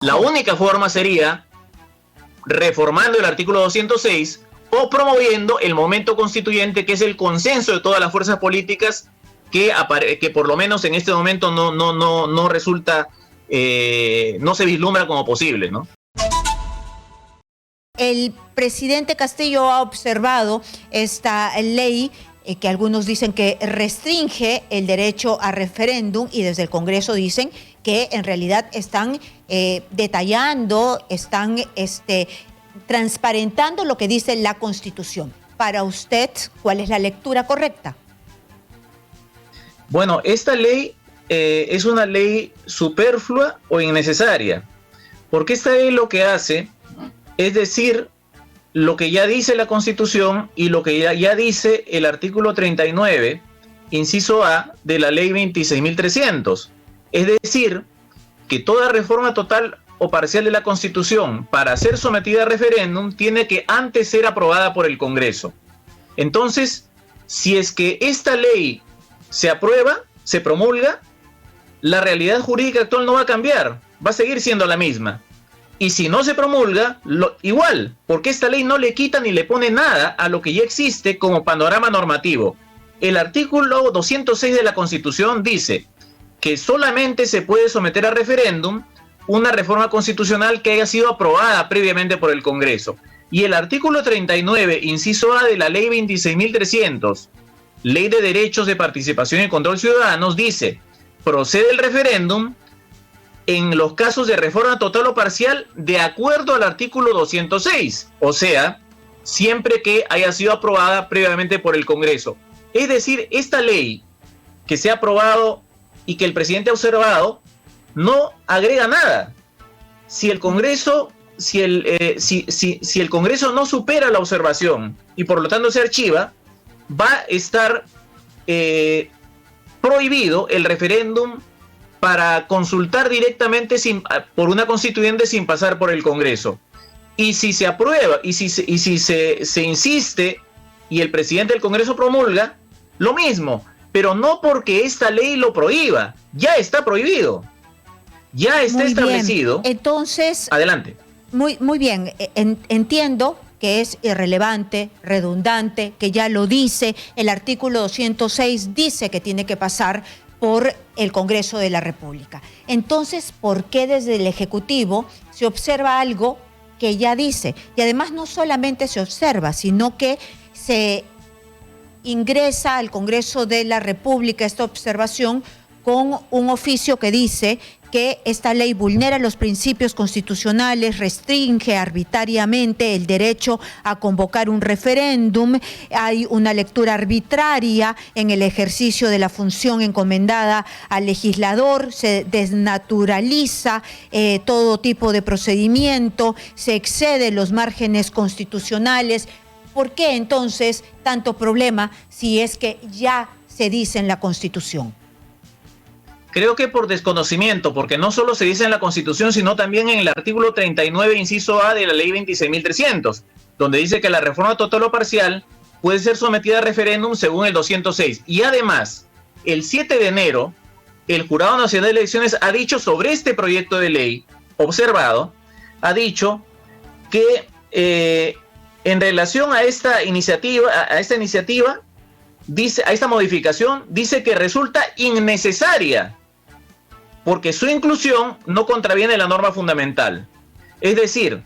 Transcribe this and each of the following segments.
La única forma sería reformando el artículo 206 o promoviendo el momento constituyente, que es el consenso de todas las fuerzas políticas, que por lo menos en este momento no resulta, no se vislumbra como posible, ¿no? El presidente Castillo ha observado esta ley que algunos dicen que restringe el derecho a referéndum, y desde el Congreso dicen que en realidad están detallando, están transparentando lo que dice la Constitución. Para usted, ¿cuál es la lectura correcta? Bueno, esta ley es una ley superflua o innecesaria, porque esta ley lo que hace es decir lo que ya dice la Constitución y lo que ya dice el artículo 39, inciso A, de la ley 26.300. Es decir, que toda reforma total o parcial de la Constitución, para ser sometida a referéndum, tiene que antes ser aprobada por el Congreso. Entonces, si es que esta ley se aprueba, se promulga, la realidad jurídica actual no va a cambiar, va a seguir siendo la misma. Y si no se promulga, igual, porque esta ley no le quita ni le pone nada a lo que ya existe como panorama normativo. El artículo 206 de la Constitución dice que solamente se puede someter a referéndum una reforma constitucional que haya sido aprobada previamente por el Congreso. Y el artículo 39, inciso A de la ley 26.300, Ley de Derechos de Participación y Control Ciudadanos, dice: procede el referéndum en los casos de reforma total o parcial de acuerdo al artículo 206, o sea, siempre que haya sido aprobada previamente por el Congreso. Es decir, esta ley que se ha aprobado y que el presidente ha observado no agrega nada. Si el Congreso, si el Congreso no supera la observación y por lo tanto se archiva, va a estar prohibido el referéndum para consultar directamente por una constituyente sin pasar por el Congreso. Y si se aprueba, y si se insiste y el presidente del Congreso promulga, lo mismo, pero no porque esta ley lo prohíba, ya está prohibido, ya está establecido. Entonces, adelante. Muy bien, entiendo que es irrelevante, redundante, que ya lo dice, el artículo 206 dice que tiene que pasar por el Congreso de la República. Entonces, ¿por qué desde el Ejecutivo se observa algo que ya dice? Y además no solamente se observa, sino que se ingresa al Congreso de la República esta observación con un oficio que dice que esta ley vulnera los principios constitucionales, restringe arbitrariamente el derecho a convocar un referéndum, hay una lectura arbitraria en el ejercicio de la función encomendada al legislador, se desnaturaliza todo tipo de procedimiento, se excede los márgenes constitucionales. ¿Por qué entonces tanto problema si es que ya se dice en la Constitución? Creo que por desconocimiento, porque no solo se dice en la Constitución, sino también en el artículo 39, inciso A de la ley 26.300, donde dice que la reforma total o parcial puede ser sometida a referéndum según el 206. Y además, el 7 de enero, el Jurado Nacional de Elecciones ha dicho sobre este proyecto de ley, observado, ha dicho que en relación a esta iniciativa, dice, a esta modificación, dice que resulta innecesaria, porque su inclusión no contraviene la norma fundamental. Es decir,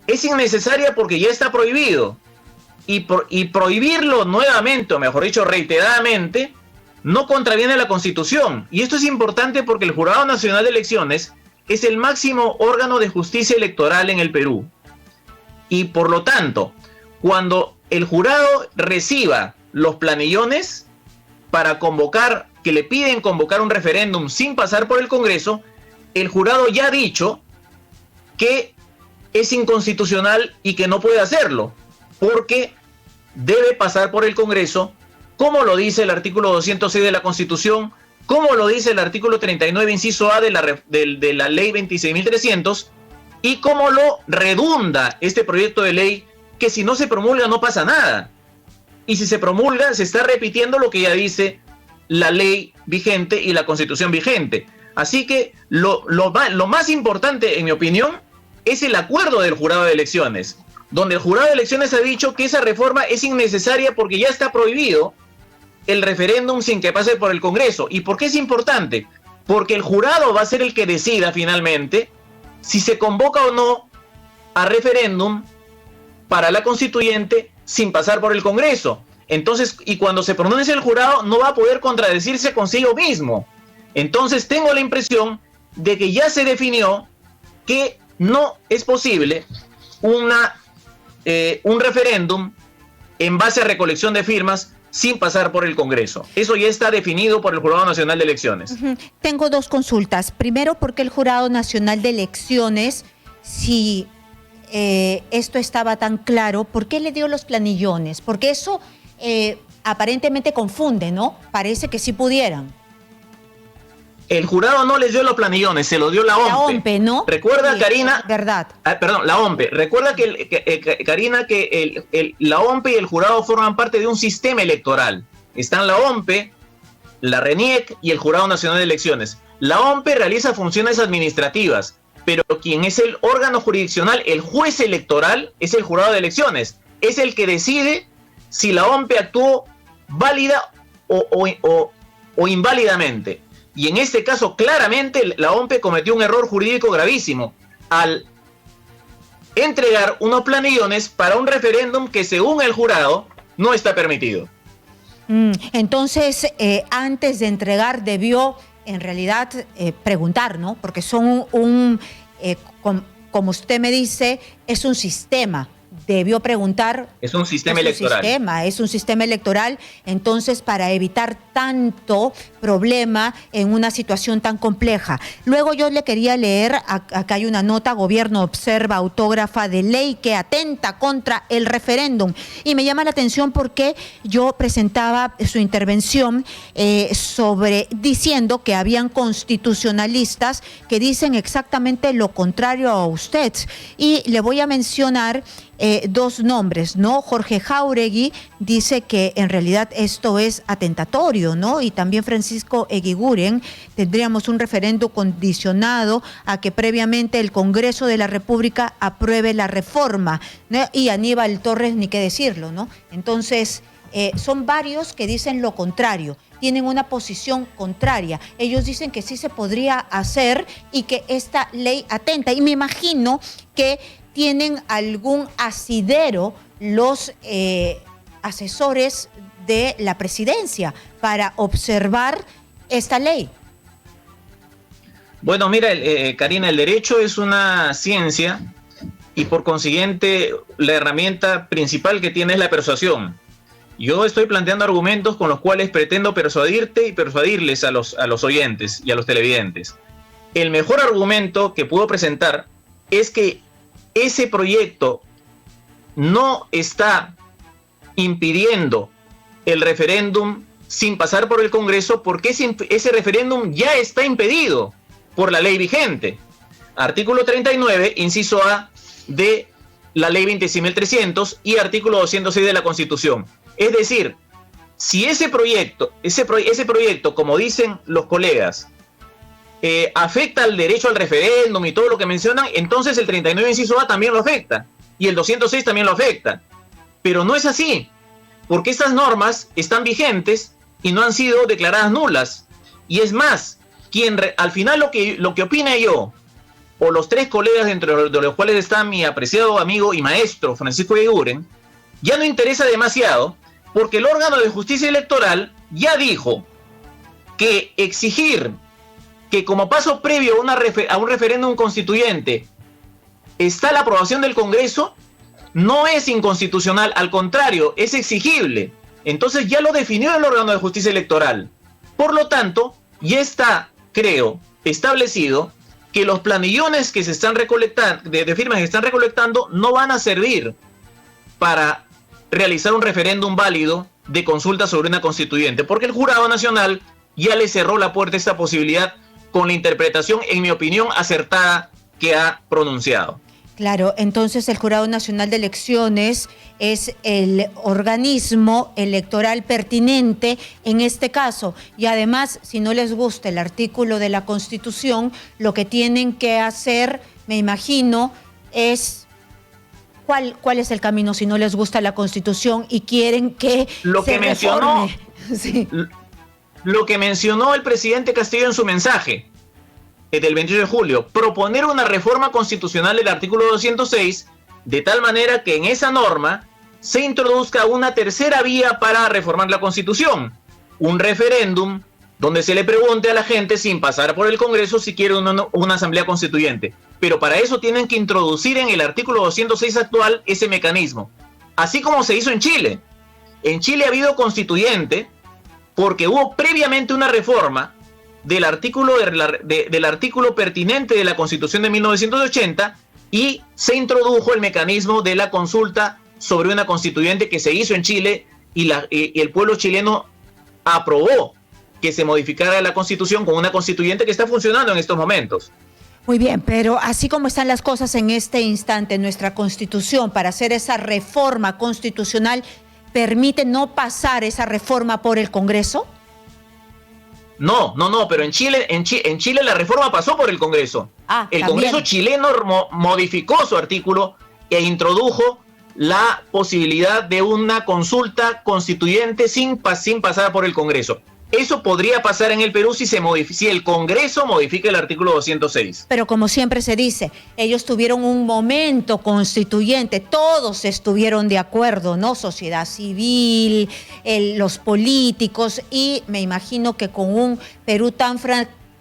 es innecesaria porque ya está prohibido, y prohibirlo nuevamente, o mejor dicho, reiteradamente, no contraviene la Constitución. Y esto es importante porque el Jurado Nacional de Elecciones es el máximo órgano de justicia electoral en el Perú. Y por lo tanto, cuando el jurado reciba los planillones para convocar, que le piden convocar un referéndum sin pasar por el Congreso, el jurado ya ha dicho que es inconstitucional y que no puede hacerlo, porque debe pasar por el Congreso, como lo dice el artículo 206 de la Constitución, como lo dice el artículo 39, inciso A de la ley 26.300, y como lo redunda este proyecto de ley, que si no se promulga no pasa nada. Y si se promulga, se está repitiendo lo que ya dice la ley vigente y la Constitución vigente. Así que lo más importante, en mi opinión, es el acuerdo del jurado de elecciones, donde el jurado de elecciones ha dicho que esa reforma es innecesaria porque ya está prohibido el referéndum sin que pase por el Congreso. ¿Y por qué es importante? Porque el jurado va a ser el que decida finalmente si se convoca o no a referéndum para la constituyente sin pasar por el Congreso. Entonces, y cuando se pronuncie el jurado, no va a poder contradecirse consigo mismo. Entonces, tengo la impresión de que ya se definió que no es posible un referéndum en base a recolección de firmas sin pasar por el Congreso. Eso ya está definido por el Jurado Nacional de Elecciones. Tengo dos consultas. Primero, ¿por qué el Jurado Nacional de Elecciones, si esto estaba tan claro, por qué le dio los planillones? Porque eso aparentemente confunde, ¿no? Parece que sí pudieran. El jurado no les dio los planillones, se lo dio la OMPE. La OMPE, ¿no? Recuerda, sí, Karina. Verdad. Perdón, la OMPE. Recuerda Karina, que la OMPE y el jurado forman parte de un sistema electoral. Están la OMPE, la RENIEC y el Jurado Nacional de Elecciones. La OMPE realiza funciones administrativas, pero quien es el órgano jurisdiccional, el juez electoral, es el jurado de elecciones. Es el que decide si la OMPE actuó válida o inválidamente. Y en este caso, claramente, la OMPE cometió un error jurídico gravísimo al entregar unos planillones para un referéndum que, según el jurado, no está permitido. Entonces, antes de entregar, debió, en realidad, preguntar, ¿no? Porque son como usted me dice, es un sistema. Debió preguntar. Es un sistema electoral. Es un sistema electoral. Entonces, para evitar tanto problema en una situación tan compleja. Luego yo le quería leer, acá hay una nota: Gobierno observa autógrafa de ley que atenta contra el referéndum. Y me llama la atención porque yo presentaba su intervención diciendo que habían constitucionalistas que dicen exactamente lo contrario a usted. Y le voy a mencionar dos nombres, ¿no? Jorge Jáuregui dice que en realidad esto es atentatorio, ¿no? Y también Francisco Eguiguren: tendríamos un referendo condicionado a que previamente el Congreso de la República apruebe la reforma, ¿no? Y Aníbal Torres, ni qué decirlo, ¿no? Entonces, son varios que dicen lo contrario, tienen una posición contraria. Ellos dicen que sí se podría hacer y que esta ley atenta. Y me imagino que tienen algún asidero los asesores de la presidencia para observar esta ley. Bueno, mira, Karina, el derecho es una ciencia y por consiguiente la herramienta principal que tiene es la persuasión. Yo estoy planteando argumentos con los cuales pretendo persuadirte y persuadirles a los oyentes y a los televidentes. El mejor argumento que puedo presentar es que ese proyecto no está impidiendo el referéndum sin pasar por el Congreso, porque ese referéndum ya está impedido por la ley vigente. Artículo 39, inciso A de la ley 26.300 y artículo 206 de la Constitución. Es decir, si ese proyecto, como dicen los colegas, afecta al derecho al referéndum y todo lo que mencionan, entonces el 39 inciso A también lo afecta y el 206 también lo afecta. Pero no es así, porque estas normas están vigentes y no han sido declaradas nulas. Y es más, al final lo que opine yo, o los tres colegas entre los cuales está mi apreciado amigo y maestro Francisco Eguiguren, ya no interesa demasiado, porque el órgano de justicia electoral ya dijo que exigir que como paso previo a un referéndum constituyente está la aprobación del Congreso, no es inconstitucional, al contrario, es exigible. Entonces ya lo definió el órgano de justicia electoral. Por lo tanto, ya está, creo, establecido que los planillones que se están recolectando, de firmas que están recolectando, no van a servir para realizar un referéndum válido de consulta sobre una constituyente, porque el Jurado Nacional ya le cerró la puerta a esta posibilidad con la interpretación, en mi opinión, acertada que ha pronunciado. Claro, entonces el Jurado Nacional de Elecciones es el organismo electoral pertinente en este caso. Y además, si no les gusta el artículo de la Constitución, lo que tienen que hacer, me imagino, es... ¿Cuál es el camino si no les gusta la Constitución y quieren que se reforme? Sí. Lo que mencionó el presidente Castillo en su mensaje del 28 de julio, proponer una reforma constitucional del artículo 206, de tal manera que en esa norma se introduzca una tercera vía para reformar la Constitución, un referéndum donde se le pregunte a la gente sin pasar por el Congreso si quiere una asamblea constituyente. Pero para eso tienen que introducir en el artículo 206 actual ese mecanismo, así como se hizo en Chile. En Chile ha habido constituyente porque hubo previamente una reforma del artículo pertinente de la Constitución de 1980 y se introdujo el mecanismo de la consulta sobre una constituyente que se hizo en Chile y el pueblo chileno aprobó que se modificara la Constitución con una constituyente que está funcionando en estos momentos. Muy bien, pero así como están las cosas en este instante, nuestra Constitución, para hacer esa reforma constitucional, ¿permite no pasar esa reforma por el Congreso? No, pero en Chile la reforma pasó por el Congreso. El Congreso chileno modificó su artículo e introdujo la posibilidad de una consulta constituyente sin pasar por el Congreso. Eso podría pasar en el Perú si el Congreso modifica el artículo 206. Pero como siempre se dice, ellos tuvieron un momento constituyente, todos estuvieron de acuerdo, ¿no? Sociedad civil, los políticos, y me imagino que con un Perú tan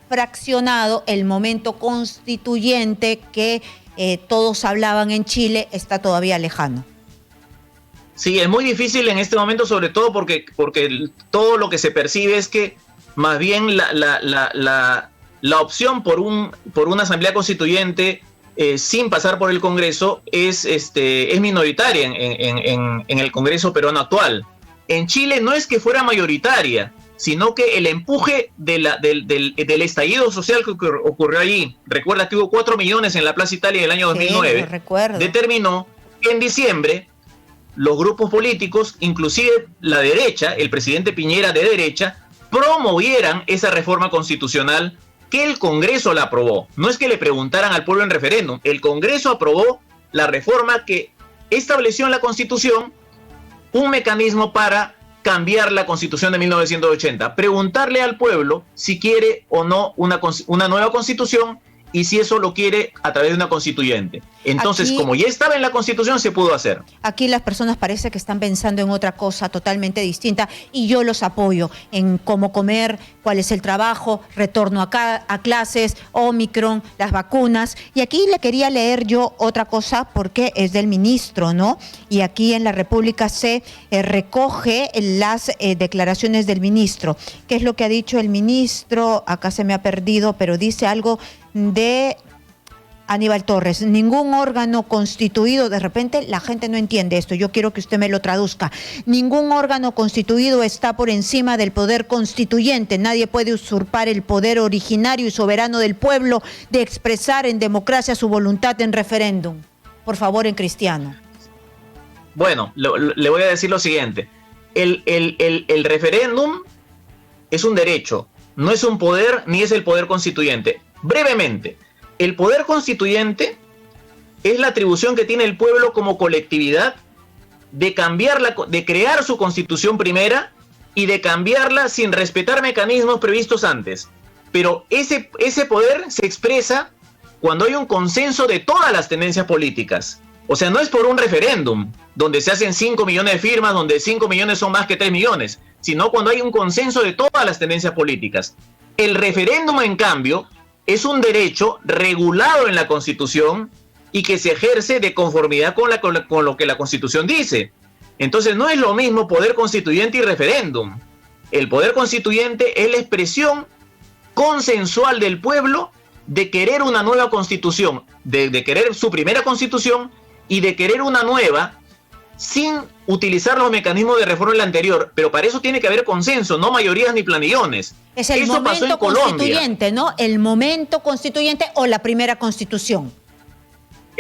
fraccionado, el momento constituyente que todos hablaban en Chile está todavía lejano. Sí, es muy difícil en este momento, sobre todo porque todo lo que se percibe es que más bien la opción por una asamblea constituyente sin pasar por el Congreso es minoritaria en el Congreso peruano actual. En Chile no es que fuera mayoritaria, sino que el empuje del estallido social que ocurrió allí, recuerda que hubo 4 millones en la Plaza Italia en el año 2009, determinó que en diciembre los grupos políticos, inclusive la derecha, el presidente Piñera de derecha, promovieran esa reforma constitucional que el Congreso la aprobó. No es que le preguntaran al pueblo en referéndum, el Congreso aprobó la reforma que estableció en la Constitución un mecanismo para cambiar la Constitución de 1980, preguntarle al pueblo si quiere o no una nueva Constitución y si eso lo quiere a través de una constituyente. Entonces, como ya estaba en la Constitución, se pudo hacer. Aquí las personas parece que están pensando en otra cosa totalmente distinta y yo los apoyo en cómo comer, cuál es el trabajo, retorno a clases, Omicron, las vacunas. Y aquí le quería leer yo otra cosa porque es del ministro, ¿no? Y aquí en la República se recoge las declaraciones del ministro. ¿Qué es lo que ha dicho el ministro? Acá se me ha perdido, pero dice algo de Aníbal Torres. Ningún órgano constituido, de repente la gente no entiende esto, yo quiero que usted me lo traduzca. Ningún órgano constituido está por encima del poder constituyente. Nadie puede usurpar el poder originario y soberano del pueblo de expresar en democracia su voluntad en referéndum. Por favor, en cristiano. Bueno, le voy a decir lo siguiente. El referéndum es un derecho, no es un poder ni es el poder constituyente. Brevemente, el poder constituyente es la atribución que tiene el pueblo como colectividad de de crear su constitución primera y de cambiarla sin respetar mecanismos previstos antes. Pero ese poder se expresa cuando hay un consenso de todas las tendencias políticas. O sea, no es por un referéndum, donde se hacen 5 millones de firmas, donde 5 millones son más que 3 millones, sino cuando hay un consenso de todas las tendencias políticas. El referéndum, en cambio, es un derecho regulado en la Constitución y que se ejerce de conformidad con lo que la Constitución dice. Entonces no es lo mismo poder constituyente y referéndum. El poder constituyente es la expresión consensual del pueblo de querer una nueva Constitución, de querer su primera Constitución y de querer una nueva sin utilizar los mecanismos de reforma en la anterior, pero para eso tiene que haber consenso, no mayorías ni planillones. Es el eso pasó en momento constituyente, ¿no? El momento constituyente o la primera Constitución.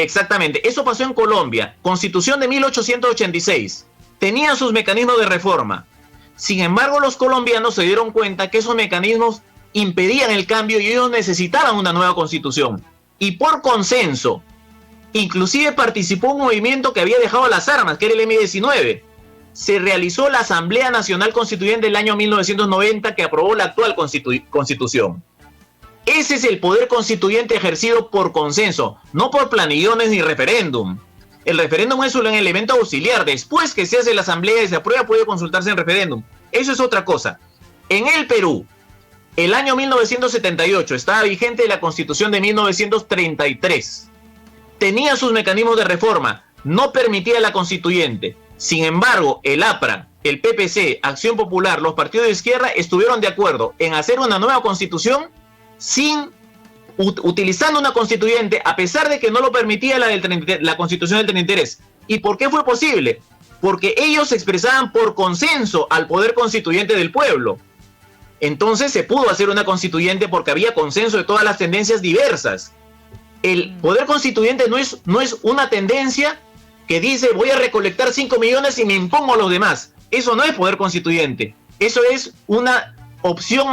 Exactamente, eso pasó en Colombia. Constitución de 1886. Tenía sus mecanismos de reforma. Sin embargo, los colombianos se dieron cuenta que esos mecanismos impedían el cambio y ellos necesitaban una nueva constitución. Y por consenso, inclusive participó un movimiento que había dejado las armas, que era el M-19. Se realizó la Asamblea Nacional Constituyente del año 1990 que aprobó la actual constitución. Ese es el poder constituyente ejercido por consenso, no por planillones ni referéndum. El referéndum es un elemento auxiliar. Después que se hace la asamblea y se aprueba, puede consultarse en referéndum. Eso es otra cosa. En el Perú, el año 1978 estaba vigente la Constitución de 1933. Tenía sus mecanismos de reforma, no permitía la constituyente. Sin embargo, el APRA, el PPC, Acción Popular, los partidos de izquierda estuvieron de acuerdo en hacer una nueva constitución utilizando una constituyente, a pesar de que no lo permitía la constitución del 33. ¿Y por qué fue posible? Porque ellos expresaban por consenso al poder constituyente del pueblo. Entonces se pudo hacer una constituyente porque había consenso de todas las tendencias diversas. El poder constituyente no es una tendencia que dice voy a recolectar 5 millones y me impongo a los demás. Eso no es poder constituyente. Eso es una opción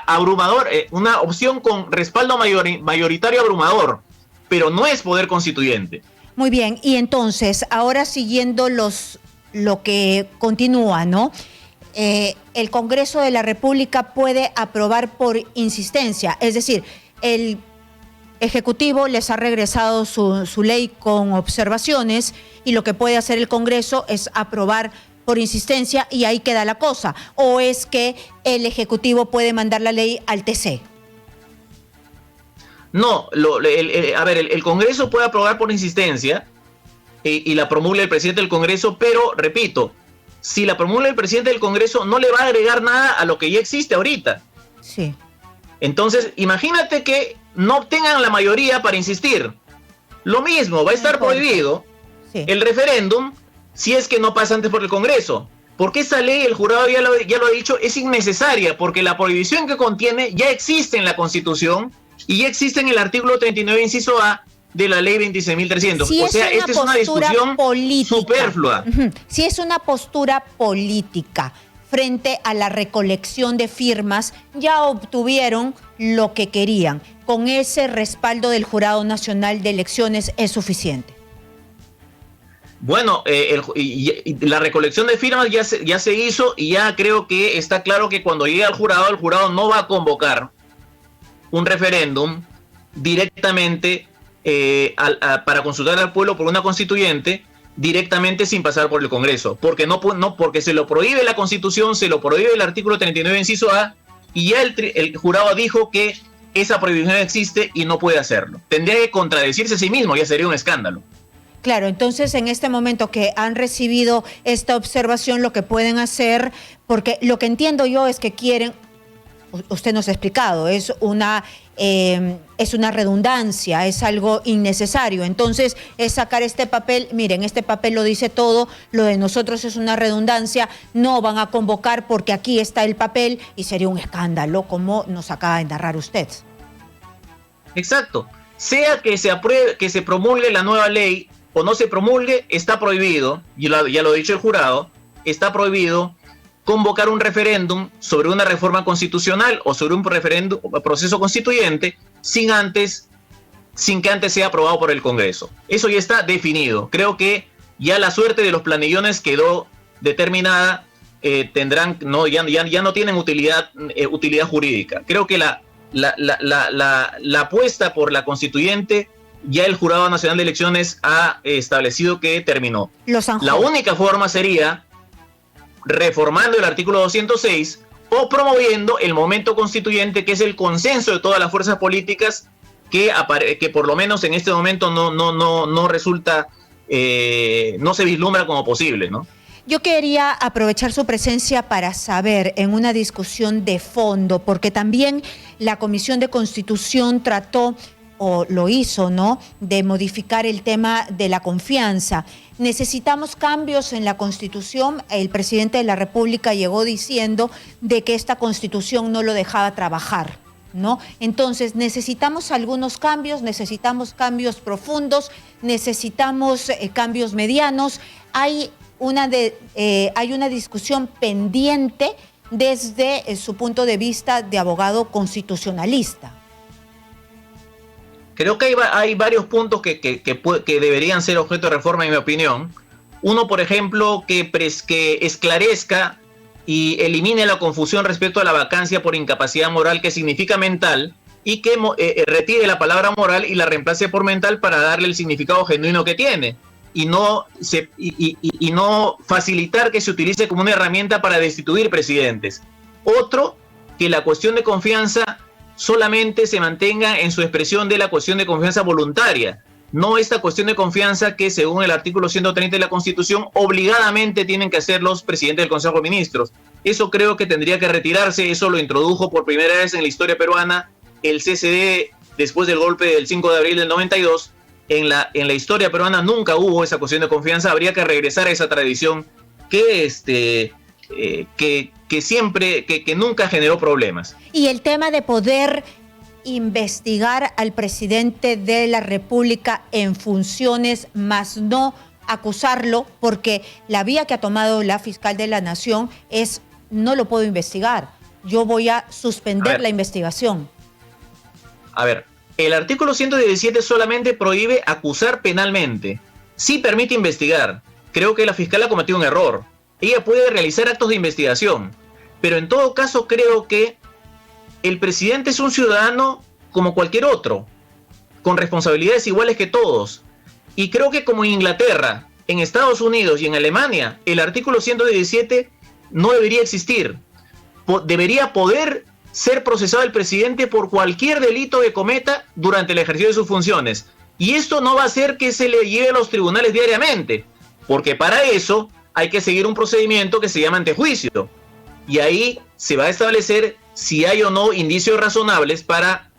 abrumador, una opción con respaldo mayoritario abrumador, pero no es poder constituyente. Muy bien, y entonces, ahora siguiendo lo que continúa, ¿no? El Congreso de la República puede aprobar por insistencia, es decir, el Ejecutivo les ha regresado su ley con observaciones y lo que puede hacer el Congreso es aprobar por insistencia y ahí queda la cosa. ¿O es que el Ejecutivo puede mandar la ley al TC? No, el Congreso puede aprobar por insistencia y la promulga el presidente del Congreso, pero, repito, si la promulga el presidente del Congreso no le va a agregar nada a lo que ya existe ahorita. Sí. Entonces, imagínate que no obtengan la mayoría para insistir. Lo mismo, va a estar prohibido el referéndum si es que no pasa antes por el Congreso. Porque esa ley, el jurado ya lo ha dicho, es innecesaria, porque la prohibición que contiene ya existe en la Constitución y ya existe en el artículo 39, inciso A, de la ley 26.300. Si o sea, esta es una discusión política, superflua. Si es una postura política frente a la recolección de firmas, ya obtuvieron lo que querían. Con ese respaldo del Jurado Nacional de Elecciones es suficiente. Bueno, la recolección de firmas ya se hizo y ya creo que está claro que cuando llegue al jurado, el jurado no va a convocar un referéndum directamente para consultar al pueblo por una constituyente directamente sin pasar por el Congreso, porque porque se lo prohíbe la Constitución, se lo prohíbe el artículo 39, inciso A, y ya el jurado dijo que esa prohibición existe y no puede hacerlo. Tendría que contradecirse a sí mismo, ya sería un escándalo. Claro, entonces en este momento que han recibido esta observación, lo que pueden hacer, porque lo que entiendo yo es que quieren, usted nos ha explicado, es una redundancia, es algo innecesario. Entonces es sacar este papel, miren, este papel lo dice todo, lo de nosotros es una redundancia, no van a convocar porque aquí está el papel y sería un escándalo, como nos acaba de narrar usted. Exacto. Sea que se apruebe, que se promulgue la nueva ley o no se promulgue, está prohibido, ya lo ha dicho el jurado, está prohibido convocar un referéndum sobre una reforma constitucional o sobre un proceso constituyente sin que antes sea aprobado por el Congreso. Eso ya está definido. Creo que ya la suerte de los planillones quedó determinada, ya no tienen utilidad jurídica. Creo que la apuesta por la constituyente, ya el Jurado Nacional de Elecciones ha establecido que terminó. La única forma sería reformando el artículo 206 o promoviendo el momento constituyente, que es el consenso de todas las fuerzas políticas, que por lo menos en este momento no resulta, no se vislumbra como posible, ¿no? Yo quería aprovechar su presencia para saber, en una discusión de fondo, porque también la Comisión de Constitución trató, o lo hizo, ¿no?, de modificar el tema de la confianza. Necesitamos cambios en la Constitución. El presidente de la República llegó diciendo de que esta Constitución no lo dejaba trabajar, ¿no? Entonces necesitamos algunos cambios, necesitamos cambios profundos, necesitamos cambios medianos. Hay una discusión pendiente desde su punto de vista de abogado constitucionalista. Creo que hay varios puntos que deberían ser objeto de reforma, en mi opinión. Uno, por ejemplo, que esclarezca y elimine la confusión respecto a la vacancia por incapacidad moral, que significa mental, y que retire la palabra moral y la reemplace por mental para darle el significado genuino que tiene, y no facilitar que se utilice como una herramienta para destituir presidentes. Otro, que la cuestión de confianza solamente se mantenga en su expresión de la cuestión de confianza voluntaria, no esta cuestión de confianza que, según el artículo 130 de la Constitución, obligadamente tienen que hacer los presidentes del Consejo de Ministros. Eso creo que tendría que retirarse. Eso lo introdujo por primera vez en la historia peruana el CCD después del golpe del 5 de abril del 92. En la historia peruana nunca hubo esa cuestión de confianza. Habría que regresar a esa tradición que nunca generó problemas. Y el tema de poder investigar al presidente de la República en funciones, más no acusarlo, porque la vía que ha tomado la fiscal de la Nación es: no lo puedo investigar, yo voy a suspender la investigación. A ver, el artículo 117 solamente prohíbe acusar penalmente, sí permite investigar. Creo que la fiscal ha cometido un error. Ella puede realizar actos de investigación, pero en todo caso creo que el presidente es un ciudadano como cualquier otro, con responsabilidades iguales que todos. Y creo que como en Inglaterra, en Estados Unidos y en Alemania, el artículo 117 no debería existir. Debería poder ser procesado el presidente por cualquier delito que cometa durante el ejercicio de sus funciones. Y esto no va a hacer que se le lleve a los tribunales diariamente, porque para eso hay que seguir un procedimiento que se llama antejuicio. Y ahí se va a establecer si hay o no indicios razonables para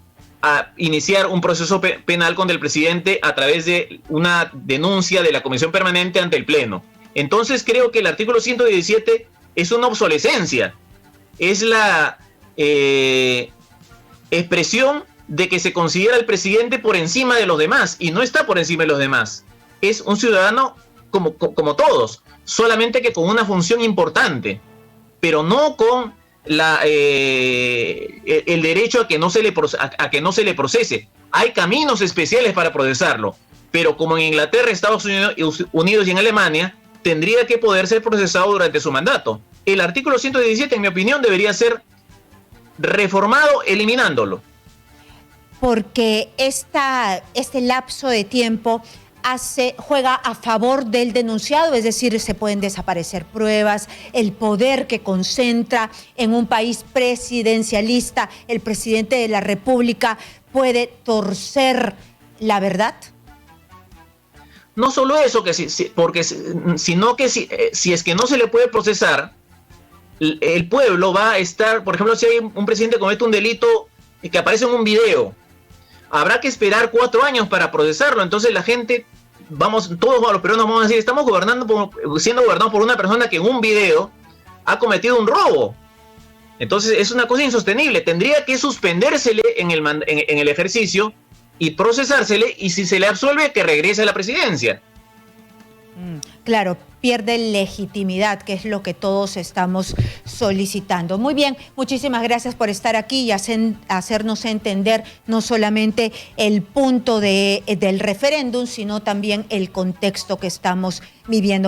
iniciar un proceso penal contra el presidente a través de una denuncia de la Comisión Permanente ante el Pleno. Entonces creo que el artículo 117 es una obsolescencia. Es la expresión de que se considera al presidente por encima de los demás, y no está por encima de los demás. Es un ciudadano como todos, solamente que con una función importante, pero no con el derecho a que no se le procese. Hay caminos especiales para procesarlo, pero como en Inglaterra, Estados Unidos y en Alemania, tendría que poder ser procesado durante su mandato. El artículo 117, en mi opinión, debería ser reformado eliminándolo. Porque este lapso de tiempo juega a favor del denunciado, es decir, se pueden desaparecer pruebas, el poder que concentra en un país presidencialista el presidente de la República puede torcer la verdad. No solo eso, sino que si es que no se le puede procesar, el pueblo va a estar, por ejemplo, si hay un presidente que comete un delito que aparece en un video, habrá que esperar 4 años para procesarlo. Entonces la gente, todos los peruanos vamos a decir, estamos siendo gobernados por una persona que en un video ha cometido un robo. Entonces es una cosa insostenible. Tendría que suspendérsele en el ejercicio y procesársele, y si se le absuelve, que regrese a la presidencia. Claro, pierde legitimidad, que es lo que todos estamos solicitando. Muy bien, muchísimas gracias por estar aquí y hacernos entender no solamente el punto del referéndum, sino también el contexto que estamos viviendo.